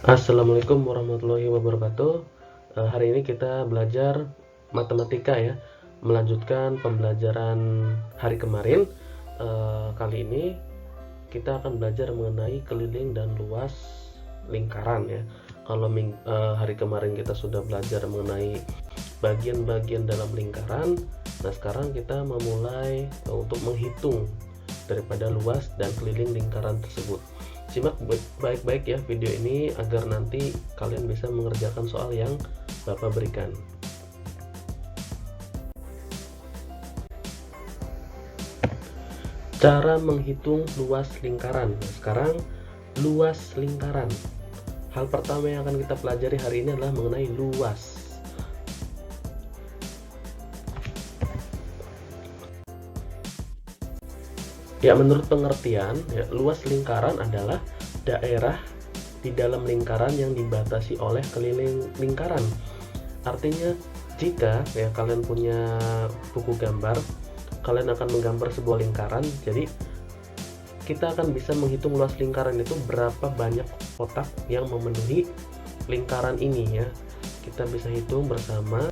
Assalamualaikum warahmatullahi wabarakatuh. Hari ini kita belajar matematika ya, melanjutkan pembelajaran hari kemarin. Kali ini kita akan belajar mengenai keliling dan luas lingkaran ya. Kalau hari kemarin kita sudah belajar mengenai bagian-bagian dalam lingkaran, nah sekarang kita memulai untuk menghitung daripada luas dan keliling lingkaran tersebut. Simak baik-baik ya video ini agar nanti kalian bisa mengerjakan soal yang Bapak berikan. Cara menghitung luas lingkaran. Nah, sekarang luas lingkaran. Hal pertama yang akan kita pelajari hari ini adalah mengenai luas. Ya, menurut pengertian, ya, luas lingkaran adalah daerah di dalam lingkaran yang dibatasi oleh keliling lingkaran. Artinya, jika ya kalian punya buku gambar, kalian akan menggambar sebuah lingkaran. Jadi, kita akan bisa menghitung luas lingkaran itu berapa banyak kotak yang memenuhi lingkaran ini ya. Kita bisa hitung bersama.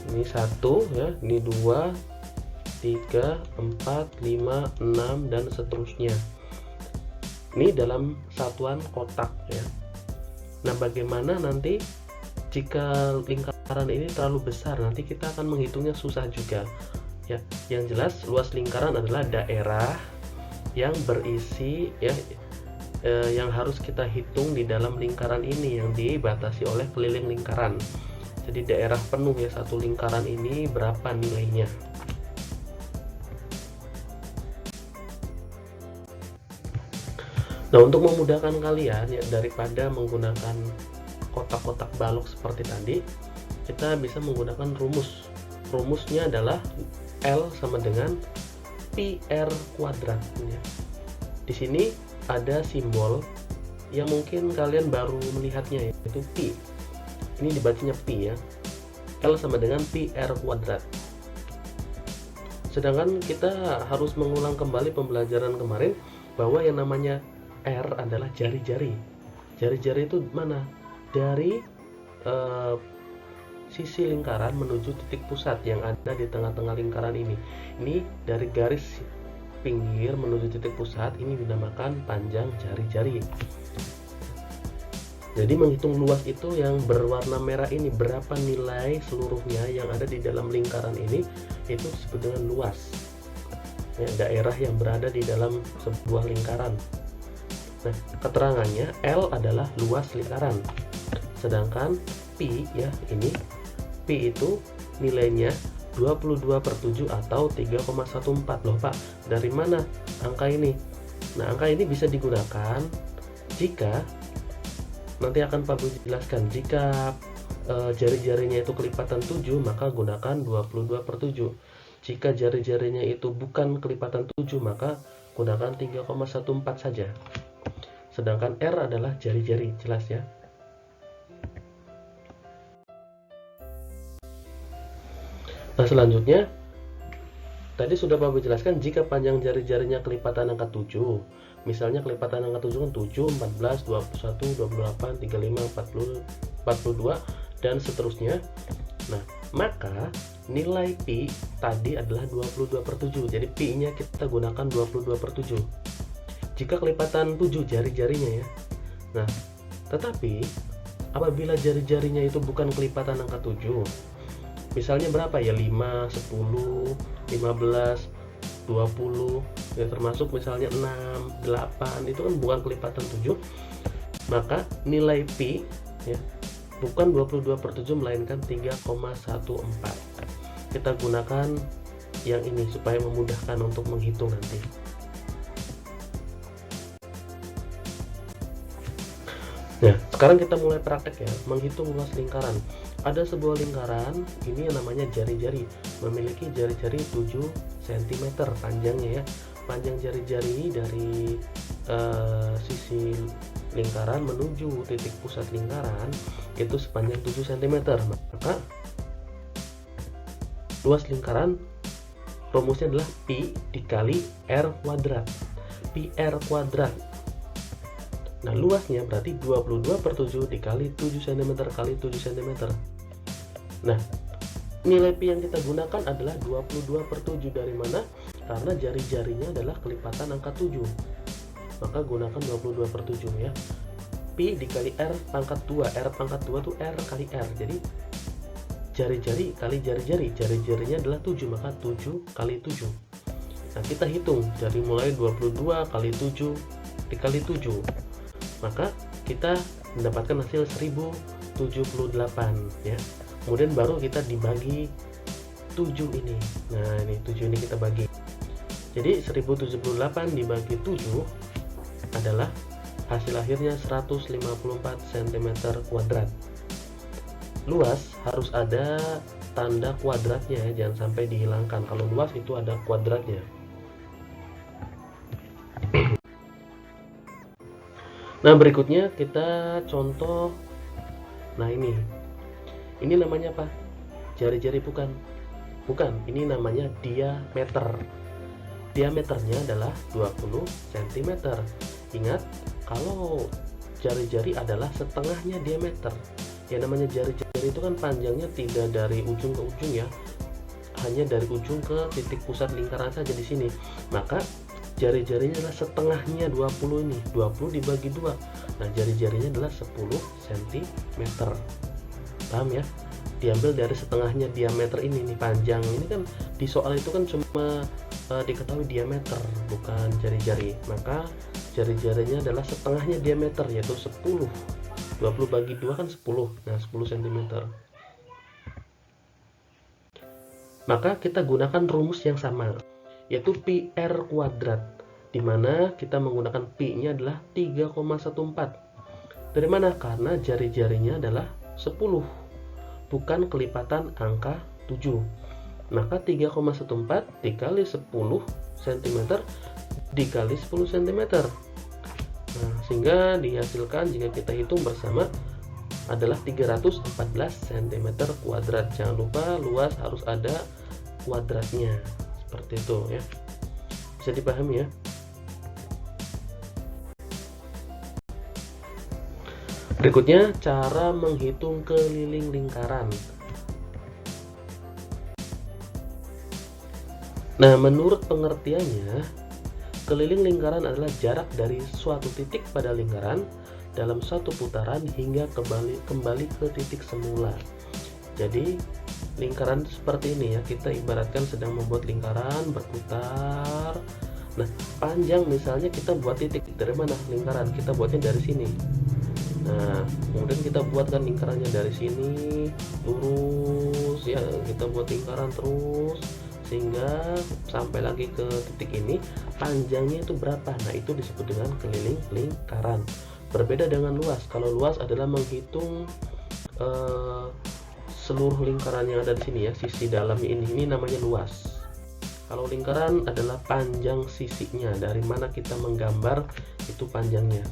Ini 1 ya, ini 2, 3, 4, 5, 6 dan seterusnya. Ini dalam satuan kotak ya. Nah, bagaimana nanti jika lingkaran ini terlalu besar, nanti kita akan menghitungnya susah juga ya. Yang jelas luas lingkaran adalah daerah yang berisi ya yang harus kita hitung di dalam lingkaran ini yang dibatasi oleh keliling lingkaran. Jadi daerah penuh ya satu lingkaran ini berapa nilainya. Nah, untuk memudahkan kalian ya, daripada menggunakan kotak-kotak balok seperti tadi, kita bisa menggunakan rumus. Rumusnya adalah L sama dengan pi R kuadrat ya. Di sini ada simbol yang mungkin kalian baru melihatnya, yaitu pi. Ini dibacanya pi ya. L sama dengan pi R kuadrat. Sedangkan kita harus mengulang kembali pembelajaran kemarin bahwa yang namanya R adalah jari-jari. Jari-jari itu mana? Dari sisi lingkaran menuju titik pusat yang ada di tengah-tengah lingkaran ini. Ini dari garis pinggir menuju titik pusat, ini dinamakan panjang jari-jari. Jadi menghitung luas itu yang berwarna merah ini, berapa nilai seluruhnya yang ada di dalam lingkaran ini, itu disebut dengan luas ya, daerah yang berada di dalam sebuah lingkaran. Nah, keterangannya L adalah luas lingkaran, sedangkan pi ya, ini pi itu nilainya 22/7 atau 3,14. Loh Pak, dari mana angka ini? Nah, angka ini bisa digunakan jika nanti akan Pak Bu jelaskan, jika jari-jarinya itu kelipatan 7 maka gunakan 22/7. Jika jari-jarinya itu bukan kelipatan 7 maka gunakan 3,14 saja. Sedangkan R adalah jari-jari, jelas ya. Nah, selanjutnya tadi sudah Pak jelaskan jika panjang jari-jarinya kelipatan angka 7. Misalnya kelipatan angka 7 kan 7, 14, 21, 28, 35, 40, 42 dan seterusnya. Nah, maka nilai pi tadi adalah 22/7. Jadi pi-nya kita gunakan 22/7. Jika kelipatan 7 jari-jarinya ya. Nah, tetapi apabila jari-jarinya itu bukan kelipatan angka 7, misalnya berapa ya, 5, 10, 15, 20 ya, termasuk misalnya 6, 8, itu kan bukan kelipatan 7, maka nilai pi ya bukan 22/7 melainkan 3,14. Kita gunakan yang ini supaya memudahkan untuk menghitung nanti. Nah, sekarang kita mulai praktek ya, menghitung luas lingkaran. Ada sebuah lingkaran, ini yang namanya jari-jari, memiliki jari-jari 7 cm panjangnya ya. Panjang jari-jari dari sisi lingkaran menuju titik pusat lingkaran itu sepanjang 7 cm. Maka luas lingkaran rumusnya adalah pi dikali R kuadrat. Pi R kuadrat. Nah, luasnya berarti 22/7 dikali 7 cm kali 7 cm. Nah, nilai pi yang kita gunakan adalah 22/7. Dari mana? Karena jari-jarinya adalah kelipatan angka 7. Maka gunakan 22/7 ya. Pi dikali R pangkat 2. R pangkat 2 itu R kali R. Jadi jari-jari kali jari-jari. Jari-jarinya adalah 7, maka 7 kali 7. Nah, kita hitung dari mulai 22 kali 7 dikali 7. Maka kita mendapatkan hasil 1078 ya. Kemudian baru kita dibagi 7 ini. Nah, ini 7 ini kita bagi. Jadi 1078 dibagi 7 adalah hasil akhirnya 154 cm kuadrat. Luas harus ada tanda kuadratnya ya, jangan sampai dihilangkan. Kalau luas itu ada kuadratnya. Nah, berikutnya kita contoh. Nah, ini namanya apa? Jari-jari bukan, ini namanya diameter. Diameternya adalah 20 cm. Ingat, kalau jari-jari adalah setengahnya diameter. Yang namanya jari-jari itu kan panjangnya tidak dari ujung ke ujung ya, hanya dari ujung ke titik pusat lingkaran saja di sini. Maka jari-jarinya adalah setengahnya 20 ini. 20 dibagi 2. Nah, jari-jarinya adalah 10 cm. Paham ya? Diambil dari setengahnya diameter ini nih, panjang. Ini kan di soal itu kan cuma diketahui diameter, bukan jari-jari. Maka jari-jarinya adalah setengahnya diameter, yaitu 10. 20 bagi 2 kan 10. Nah, 10 cm. Maka kita gunakan rumus yang sama, yaitu pi r kuadrat, di mana kita menggunakan pi-nya adalah 3,14. Dari mana? Karena jari-jarinya adalah 10, bukan kelipatan angka 7. Maka 3,14 dikali 10 cm dikali 10 cm. Nah, sehingga dihasilkan jika kita hitung bersama adalah 314 cm kuadrat. Jangan lupa luas harus ada kuadratnya. Seperti itu ya. Bisa dipahami ya. Berikutnya cara menghitung keliling lingkaran. Nah, menurut pengertiannya, keliling lingkaran adalah jarak dari suatu titik pada lingkaran dalam satu putaran hingga kembali ke titik semula. Jadi lingkaran seperti ini ya, kita ibaratkan sedang membuat lingkaran berputar. Nah, panjang misalnya kita buat titik dari mana lingkaran, kita buatnya dari sini. Nah, kemudian kita buatkan lingkarannya dari sini lurus ya, kita buat lingkaran terus sehingga sampai lagi ke titik ini. Panjangnya itu berapa? Nah, itu disebut dengan keliling lingkaran. Berbeda dengan luas. Kalau luas adalah menghitung seluruh lingkaran yang ada di sini ya, sisi dalamnya ini namanya luas. Kalau lingkaran adalah panjang sisinya, dari mana kita menggambar itu panjangnya,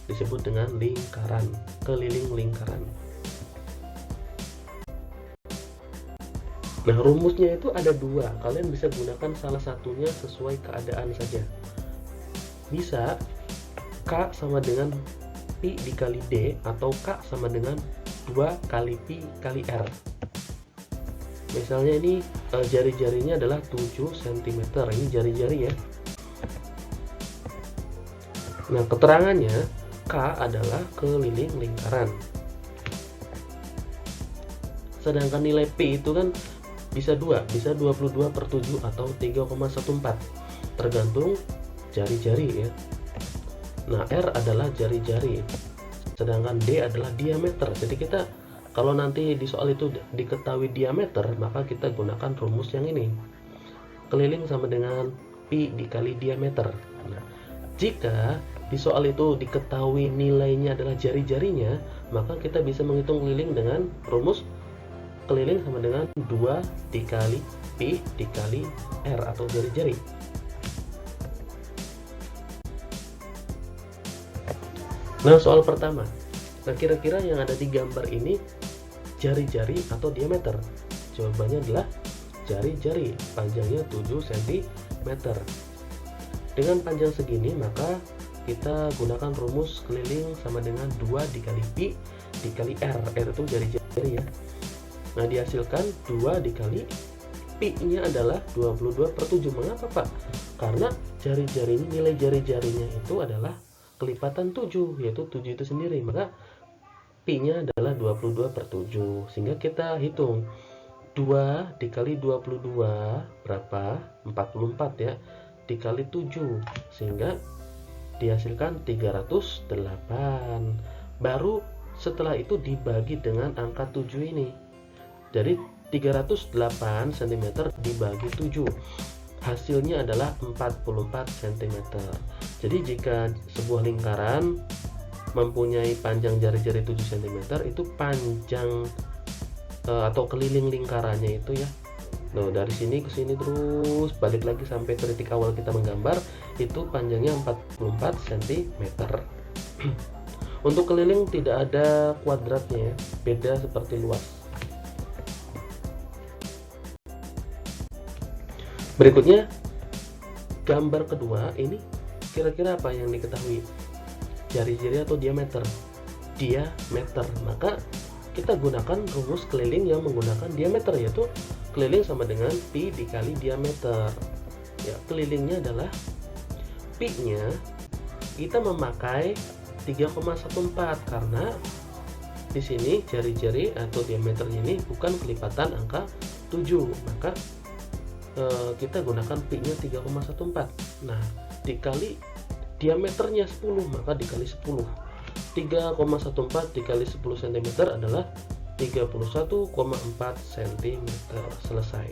disebut dengan lingkaran, keliling lingkaran. Nah, rumusnya itu ada dua. Kalian bisa gunakan salah satunya sesuai keadaan saja. Bisa K sama dengan pi dikali D, atau K sama dengan 2 kali pi kali R. Misalnya ini jari-jarinya adalah 7 cm. Ini jari-jari ya. Nah, keterangannya K adalah keliling lingkaran. Sedangkan nilai P itu kan bisa 22/7 atau 3,14, tergantung jari-jari ya. Nah, R adalah jari-jari, sedangkan D adalah diameter. Jadi kita kalau nanti di soal itu diketahui diameter, maka kita gunakan rumus yang ini. Keliling sama dengan pi dikali diameter. Nah, jika di soal itu diketahui nilainya adalah jari-jarinya, maka kita bisa menghitung keliling dengan rumus keliling sama dengan 2 dikali pi dikali R atau jari-jari. Nah, soal pertama. Nah, kira-kira yang ada di gambar ini jari-jari atau diameter? Jawabannya adalah jari-jari, panjangnya 7 cm. Dengan panjang segini, maka kita gunakan rumus keliling sama dengan 2 dikali pi dikali r. R itu jari-jari ya. Nah, dihasilkan 2 dikali pi-nya adalah 22/7. Mengapa, Pak? Karena jari-jarinya, nilai jari-jarinya itu adalah kelipatan 7, yaitu 7 itu sendiri. Maka pi-nya adalah 22/7. Sehingga kita hitung 2 dikali 22 berapa? 44 ya. Dikali 7. Sehingga dihasilkan 308. Baru setelah itu dibagi dengan angka 7 ini. Dari 308 cm dibagi 7, hasilnya adalah 44 cm. Jadi jika sebuah lingkaran mempunyai panjang jari-jari 7 cm, itu panjang atau keliling lingkarannya itu ya, loh, dari sini ke sini terus balik lagi sampai ke titik awal kita menggambar, itu panjangnya 44 cm. Untuk keliling tidak ada kuadratnya ya, beda seperti luas. Berikutnya gambar kedua, ini kira-kira apa yang diketahui? Jari-jari atau diameter? Diameter. Maka kita gunakan rumus keliling yang menggunakan diameter, yaitu keliling sama dengan pi dikali diameter. Ya, kelilingnya adalah pi-nya kita memakai 3,14 karena di sini jari-jari atau diameternya ini bukan kelipatan angka 7. Maka kita gunakan pi-nya 3,14. Nah, dikali diameternya 10, maka dikali 10. 3,14 dikali 10 cm adalah 31,4 cm. Selesai.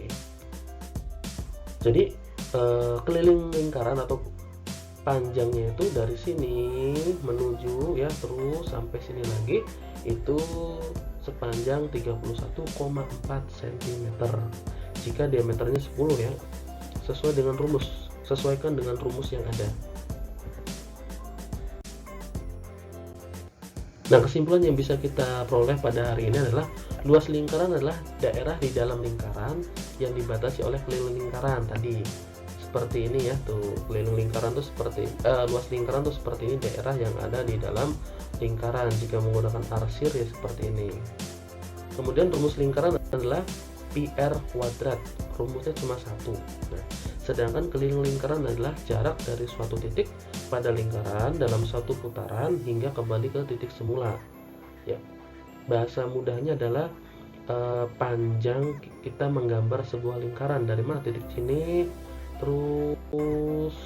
Jadi keliling lingkaran atau panjangnya itu dari sini menuju ya terus sampai sini lagi itu sepanjang 31,4 cm. Jika diameternya 10 ya, sesuai dengan rumus, sesuaikan dengan rumus yang ada. Nah, kesimpulan yang bisa kita peroleh pada hari ini adalah luas lingkaran adalah daerah di dalam lingkaran yang dibatasi oleh keliling lingkaran tadi. Seperti ini ya, tuh keliling lingkaran tuh seperti luas lingkaran tuh seperti ini, daerah yang ada di dalam lingkaran. Jika menggunakan arsir ya seperti ini. Kemudian rumus lingkaran adalah pi r kuadrat, rumusnya cuma 1. Nah, sedangkan keliling lingkaran adalah jarak dari suatu titik pada lingkaran dalam satu putaran hingga kembali ke titik semula. Ya, bahasa mudahnya adalah panjang kita menggambar sebuah lingkaran dari mana, titik sini terus,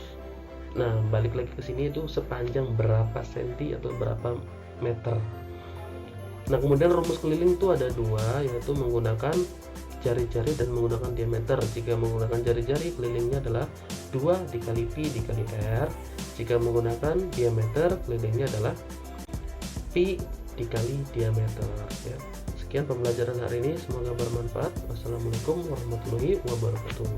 nah balik lagi ke sini itu sepanjang berapa senti atau berapa meter. Nah, kemudian rumus keliling itu ada 2, yaitu menggunakan jari-jari dan menggunakan diameter. Jika menggunakan jari-jari, kelilingnya adalah 2 dikali pi dikali r. Jika menggunakan diameter, kelilingnya adalah pi dikali diameter ya. Sekian pembelajaran hari ini, semoga bermanfaat. Wassalamualaikum warahmatullahi wabarakatuh.